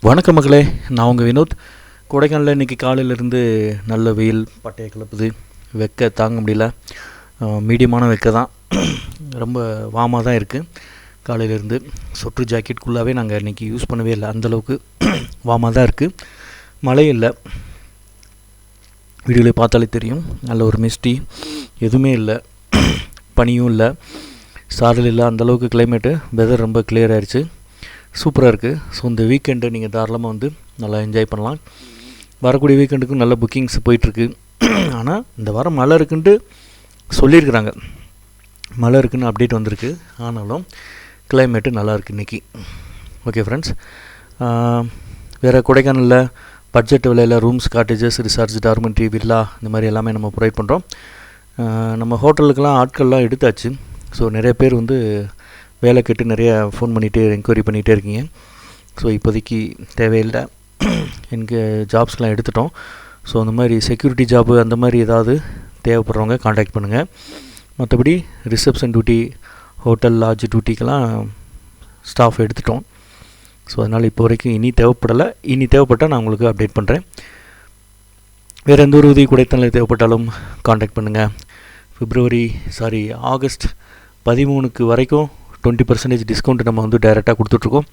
வணக்கம் மக்களே, நான் உங்கள் வினோத். கொடைக்கானலில் இன்றைக்கி காலையிலேருந்து நல்ல வெயில் பட்டையை கிளப்புது. வெக்க தாங்க முடியல. மீடியமான வெக்க தான். ரொம்ப வார்மாக தான் இருக்குது. காலையிலேருந்து சொட்ரு ஜாக்கெட்குள்ளாவே நாங்கள் இன்றைக்கி யூஸ் பண்ணவே இல்லை. அந்தளவுக்கு வார்மாக தான் இருக்குது. மழை இல்லை. வீடியோவில் பார்த்தாலே தெரியும். நல்ல ஒரு மிஸ்டி, எதுவுமே இல்லை. பனியும் இல்லை, சாரல் இல்லை. அந்தளவுக்கு கிளைமேட்டு வெதர் ரொம்ப கிளியர் ஆகிடுச்சு. சூப்பராக இருக்குது. ஸோ இந்த வீக்கெண்டை நீங்கள் தாராளமாக வந்து நல்லா என்ஜாய் பண்ணலாம். வரக்கூடிய வீக்கெண்டுக்கும் நல்ல புக்கிங்ஸ் போயிட்டுருக்கு. ஆனால் இந்த வாரம் மழை இருக்குன்ட்டு சொல்லியிருக்கிறாங்க. மழை இருக்குன்னு அப்டேட் வந்திருக்கு. ஆனாலும் கிளைமேட்டு நல்லாயிருக்கு இன்றைக்கி. ஓகே ஃப்ரெண்ட்ஸ், வேறு கொடைக்கானலில் பட்ஜெட் விலையில் rooms, cottages, resorts, dormitory, villa இந்த மாதிரி எல்லாமே நம்ம ப்ரொவைட் பண்ணுறோம். நம்ம ஹோட்டலுக்கெலாம் ஆட்கள்லாம் எடுத்தாச்சு. ஸோ நிறைய பேர் வந்து வேலை கேட்டு நிறைய ஃபோன் பண்ணிகிட்டே என்கொயரி பண்ணிகிட்டே இருக்கீங்க. ஸோ இப்போதைக்கு தேவையில்லை. எனக்கு ஜாப்ஸ்லாம் எடுத்துட்டோம். ஸோ அந்த மாதிரி செக்யூரிட்டி ஜாப்பு அந்த மாதிரி ஏதாவது தேவைப்படுறவங்க காண்டாக்ட் பண்ணுங்கள். மற்றபடி ரிசப்ஷன் டியூட்டி, ஹோட்டல், லாட்ஜ் டியூட்டிக்கெல்லாம் ஸ்டாஃப் எடுத்துட்டோம். ஸோ அதனால் இப்போ வரைக்கும் இனி தேவைப்படலை. இனி தேவைப்பட்டால் நான் உங்களுக்கு அப்டேட் பண்ணுறேன். வேறு எந்த ஒரு உதவி கொடைக்கானலில் தேவைப்பட்டாலும் காண்டாக்ட் பண்ணுங்கள். ஆகஸ்ட் 13 வரைக்கும் 20% டிஸ்கவுண்ட் நம்ம வந்து டைரெக்டாக கொடுத்துட்ருக்கோம்.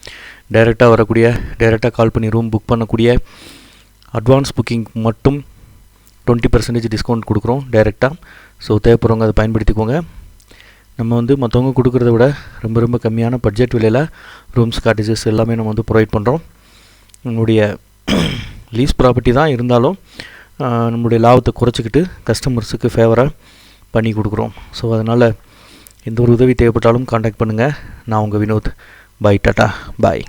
டைரெக்டாக கால் பண்ணி ரூம் புக் பண்ணக்கூடிய அட்வான்ஸ் புக்கிங் மட்டும் 20% டிஸ்கவுண்ட் கொடுக்குறோம் டைரெக்டாக. ஸோ தேவைப்படுறவங்க அதை பயன்படுத்திக்கோங்க. நம்ம வந்து மற்றவங்க கொடுக்குறத விட ரொம்ப ரொம்ப கம்மியான பட்ஜெட் விலையில் ரூம்ஸ், காட்டேஜஸ் எல்லாமே நம்ம வந்து ப்ரொவைட் பண்ணுறோம். நம்மளுடைய லீஸ் ப்ராப்பர்ட்டி தான் இருந்தாலும் நம்மளுடைய லாபத்தை குறைச்சிக்கிட்டு கஸ்டமர்ஸுக்கு ஃபேவராக பண்ணி கொடுக்குறோம். ஸோ அதனால் எந்த ஒரு உதவி தேவைப்பட்டாலும் காண்டாக்ட் பண்ணுங்கள். நான் உங்கள் வினோத். பாய், டாட்டா, பாய்.